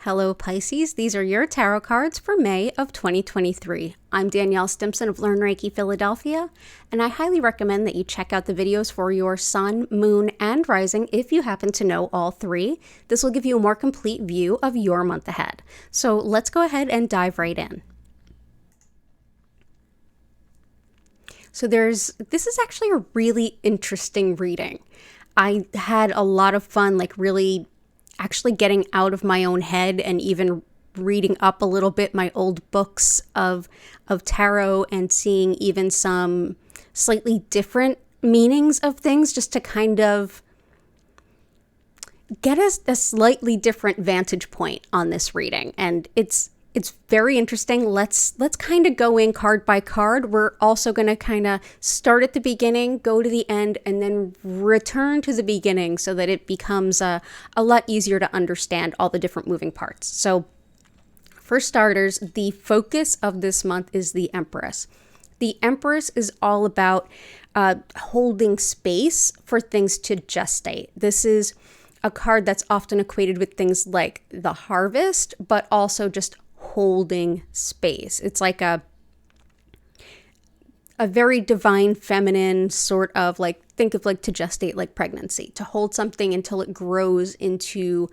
Hello Pisces, these are your tarot cards for May of 2023. I'm Danielle Stimpson of Learn Reiki Philadelphia, and I highly recommend that you check out the videos for your sun, moon, and rising if you happen to know all three. This will give you a more complete view of your month ahead. So let's go ahead and dive right in. So this is actually a really interesting reading. I had a lot of fun, really actually getting out of my own head and even reading up a little bit my old books of tarot and seeing even some slightly different meanings of things just to kind of get a slightly different vantage point on this reading. And it's very interesting. Let's kind of go in card by card. We're also going to kind of start at the beginning, go to the end, and then return to the beginning so that it becomes a lot easier to understand all the different moving parts. So for starters, the focus of this month is the Empress. The Empress is all about holding space for things to gestate. This is a card that's often equated with things like the harvest, but also just holding space. It's like a very divine feminine sort of think of to gestate like pregnancy, to hold something until it grows into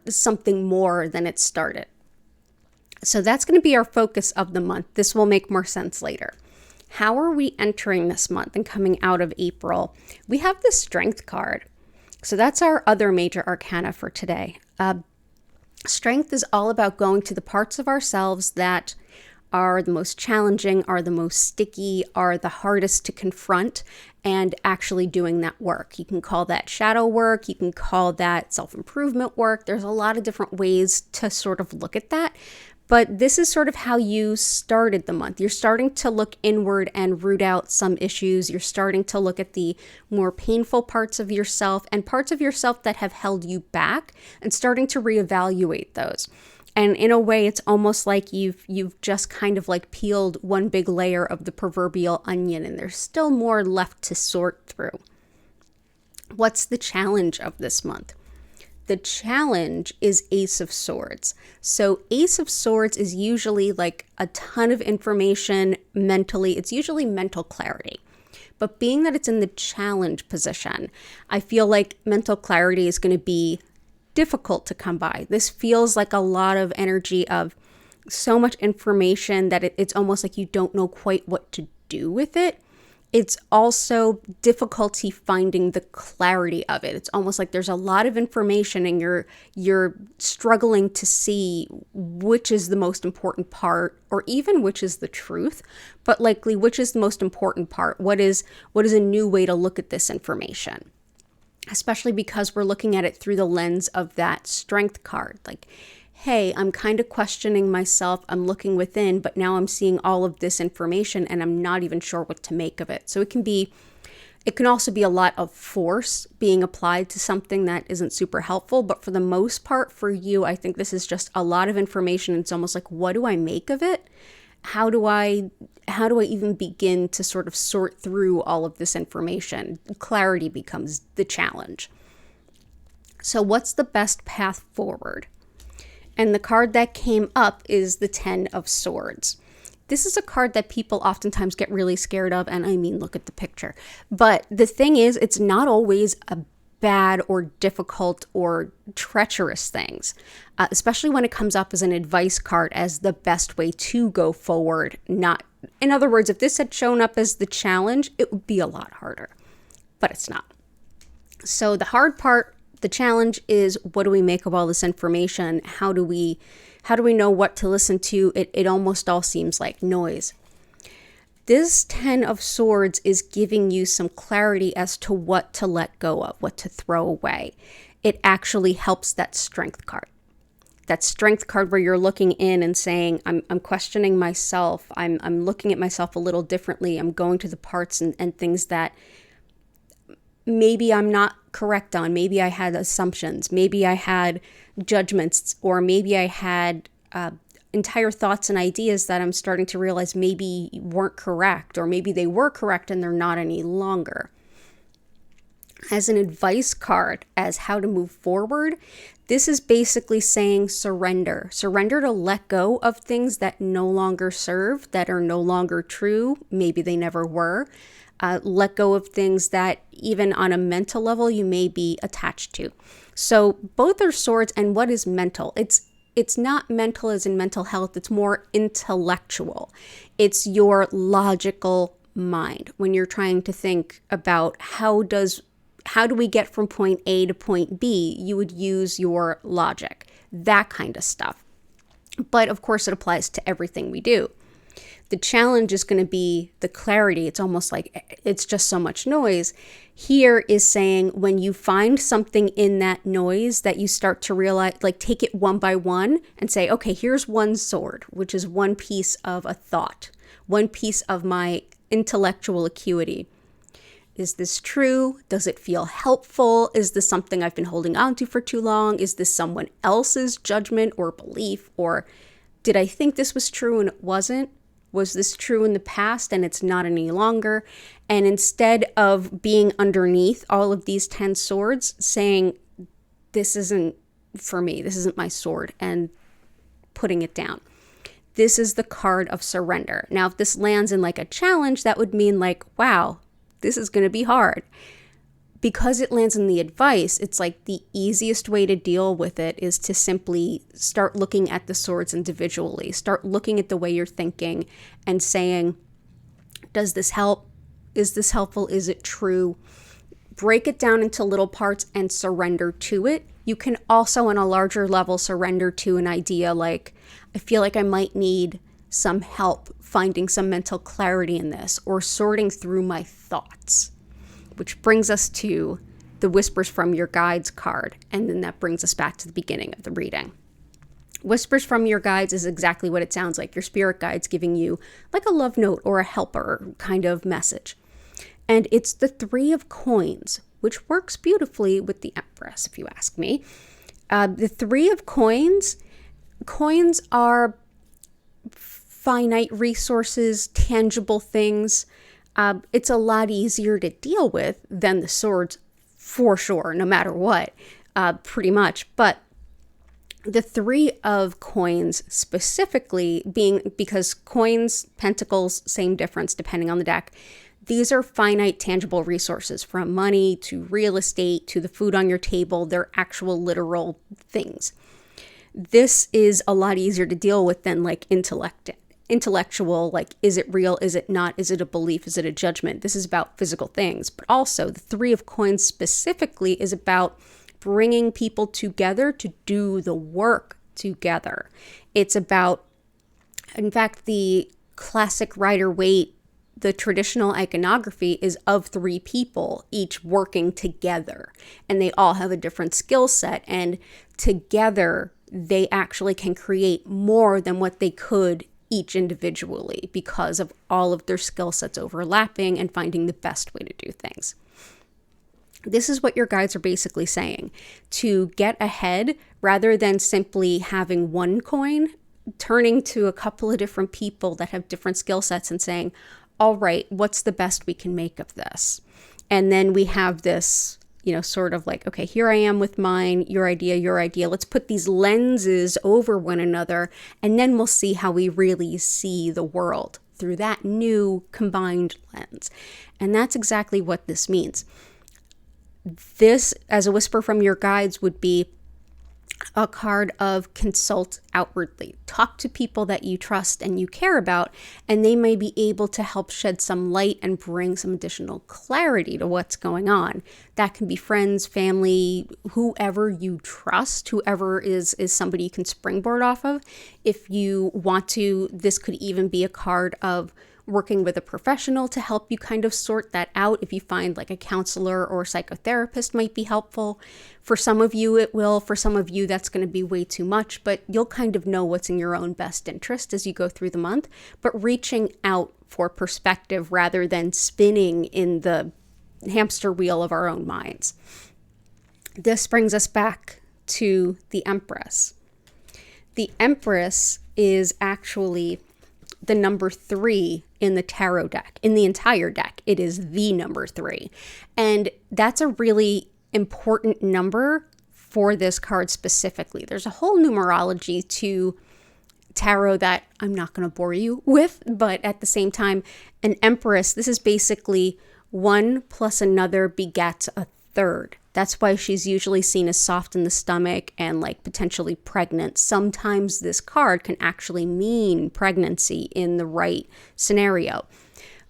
something more than it started. So that's going to be our focus of the month. This will make more sense later. How are we entering this month and coming out of April? We have the Strength card. So that's our other major arcana for today. Strength is all about going to the parts of ourselves that are the most challenging, are the most sticky, are the hardest to confront, and actually doing that work. You can call that shadow work. You can call that self-improvement work. There's a lot of different ways to sort of look at that. But this is sort of how you started the month. You're starting to look inward and root out some issues. You're starting to look at the more painful parts of yourself and parts of yourself that have held you back and starting to reevaluate those. And in a way, it's almost like you've just kind of peeled one big layer of the proverbial onion, and there's still more left to sort through. What's the challenge of this month? The challenge is Ace of Swords. So Ace of Swords is usually a ton of information mentally. It's usually mental clarity. But being that it's in the challenge position, I feel like mental clarity is going to be difficult to come by. This feels like a lot of energy of so much information that it's almost like you don't know quite what to do with it. It's also difficulty finding the clarity of it. It's almost like there's a lot of information and you're struggling to see which is the most important part, or even which is the truth, but likely which is the most important part. What is a new way to look at this information? Especially because we're looking at it through the lens of that Strength card. Hey, I'm kind of questioning myself. I'm looking within, but now I'm seeing all of this information and I'm not even sure what to make of it. So it can also be a lot of force being applied to something that isn't super helpful. But for the most part for you, I think this is just a lot of information. It's almost like, what do I make of it? How do I even begin to sort of sort through all of this information? Clarity becomes the challenge. So what's the best path forward? And the card that came up is the Ten of Swords. This is a card that people oftentimes get really scared of, and I mean, look at the picture. But the thing is, it's not always a bad or difficult or treacherous things, especially when it comes up as an advice card as the best way to go forward. In other words, if this had shown up as the challenge, it would be a lot harder, but it's not. So the hard part, the challenge is, what do we make of all this information? How do we know what to listen to? It almost all seems like noise. This Ten of Swords is giving you some clarity as to what to let go of, what to throw away. It actually helps that Strength card. That Strength card where you're looking in and saying, I'm questioning myself. I'm looking at myself a little differently. I'm going to the parts and things that maybe I'm not correct on. Maybe I had assumptions. Maybe I had judgments, or maybe I had entire thoughts and ideas that I'm starting to realize maybe weren't correct, or maybe they were correct and they're not any longer. as an advice card as how to move forward, this is basically saying surrender. Surrender to let go of things that no longer serve, that are no longer true. Maybe they never were. Let go of things that even on a mental level you may be attached to. So both are swords. And what is mental? It's not mental as in mental health. It's more intellectual. It's your logical mind. When you're trying to think about how do we get from point A to point B, you would use your logic, that kind of stuff. But of course, it applies to everything we do. The challenge is going to be the clarity. It's almost like it's just so much noise. Here is saying when you find something in that noise that you start to realize, like take it one by one and say, okay, here's one sword, which is one piece of a thought, one piece of my intellectual acuity. Is this true? Does it feel helpful? Is this something I've been holding on to for too long? Is this someone else's judgment or belief? Or did I think this was true and it wasn't? Was this true in the past and it's not any longer? And instead of being underneath all of these 10 swords, saying, this isn't for me, this isn't my sword, and putting it down. This is the card of surrender. Now, if this lands in like a challenge, that would mean like, wow, this is going to be hard. Because it lands in the advice, it's like the easiest way to deal with it is to simply start looking at the swords individually. Start looking at the way you're thinking and saying, does this help? Is this helpful? Is it true? Break it down into little parts and surrender to it. You can also, on a larger level, surrender to an idea like, I feel like I might need some help finding some mental clarity in this, or sorting through my thoughts. Which brings us to the Whispers from Your Guides card. And then that brings us back to the beginning of the reading. Whispers from Your Guides is exactly what it sounds like. Your spirit guides giving you like a love note or a helper kind of message. And it's the 3 of coins, which works beautifully with the Empress, if you ask me. The 3 of coins are finite resources, tangible things. It's a lot easier to deal with than the swords, for sure, no matter what, pretty much. But the 3 of coins specifically being, because coins, pentacles, same difference depending on the deck. These are finite, tangible resources, from money to real estate to the food on your table. They're actual literal things. This is a lot easier to deal with than like intellectual, like, is it real? Is it not? Is it a belief? Is it a judgment? This is about physical things. But also the 3 of coins specifically is about bringing people together to do the work together. It's about, in fact, the classic Rider-Waite, the traditional iconography is of 3 people, each working together. And they all have a different skill set. And together, they actually can create more than what they could each individually because of all of their skill sets overlapping and finding the best way to do things. This is what your guides are basically saying. To get ahead, rather than simply having one coin, turning to a couple of different people that have different skill sets and saying, all right, what's the best we can make of this? And then we have this, sort of like, okay, here I am with mine, your idea. Let's put these lenses over one another, and then we'll see how we really see the world through that new combined lens. And that's exactly what this means. This, as a whisper from your guides, would be a card of consult outwardly. Talk to people that you trust and you care about, and they may be able to help shed some light and bring some additional clarity to what's going on. That can be friends, family, whoever you trust, whoever is somebody you can springboard off of. If you want to, this could even be a card of working with a professional to help you kind of sort that out. If you find like a counselor or psychotherapist might be helpful. For some of you, it will. For some of you, that's going to be way too much, but you'll kind of know what's in your own best interest as you go through the month. But reaching out for perspective rather than spinning in the hamster wheel of our own minds. This brings us back to the Empress. The Empress is actually the number 3 in the tarot deck, in the entire deck, it is the number 3. And that's a really important number for this card specifically. There's a whole numerology to tarot that I'm not going to bore you with, but at the same time, an Empress, this is basically 1 plus another begets a third. That's why she's usually seen as soft in the stomach and like potentially pregnant. Sometimes this card can actually mean pregnancy in the right scenario.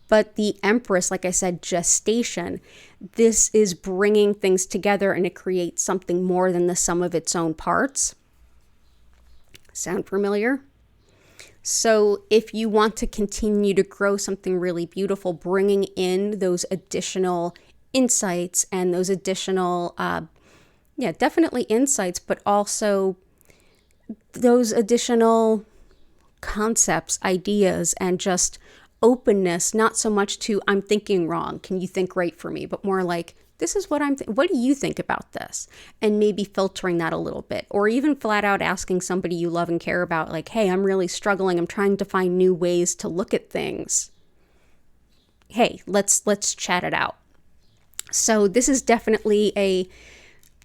But the Empress, like I said, gestation, this is bringing things together and it creates something more than the sum of its own parts. Sound familiar? So if you want to continue to grow something really beautiful, bringing in those additional insights and those additional, definitely insights, but also those additional concepts, ideas, and just openness, not so much to I'm thinking wrong, can you think right for me, but more like this is what what do you think about this? And maybe filtering that a little bit, or even flat out asking somebody you love and care about, like, hey, I'm really struggling. I'm trying to find new ways to look at things. Hey, let's chat it out. So this is definitely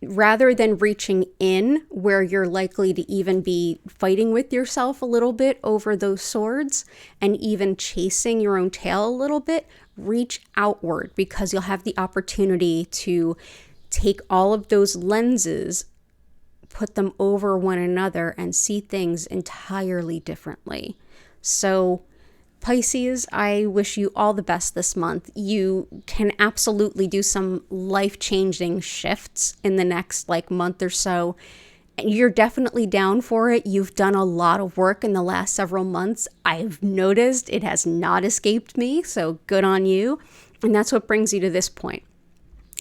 rather than reaching in where you're likely to even be fighting with yourself a little bit over those swords and even chasing your own tail a little bit, reach outward, because you'll have the opportunity to take all of those lenses, put them over one another, and see things entirely differently. So Pisces, I wish you all the best this month. You can absolutely do some life-changing shifts in the next month or so. You're definitely down for it. You've done a lot of work in the last several months. I've noticed it has not escaped me, so good on you. And that's what brings you to this point.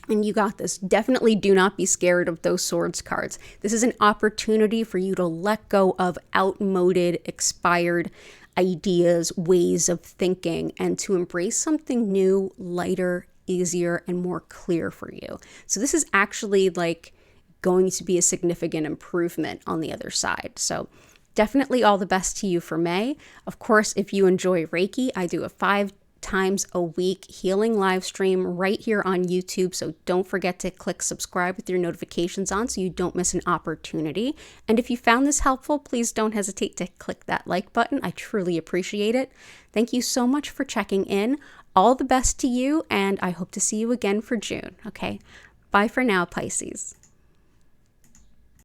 And you got this. Definitely do not be scared of those swords cards. This is an opportunity for you to let go of outmoded, expired ideas, ways of thinking, and to embrace something new, lighter, easier, and more clear for you. So this is actually going to be a significant improvement on the other side. So definitely all the best to you for May. Of course, if you enjoy Reiki, I do a 5 times a week healing live stream right here on YouTube. So don't forget to click subscribe with your notifications on so you don't miss an opportunity. And if you found this helpful, please don't hesitate to click that like button. I truly appreciate it. Thank you so much for checking in. All the best to you, and I hope to see you again for June. Okay, bye for now, Pisces.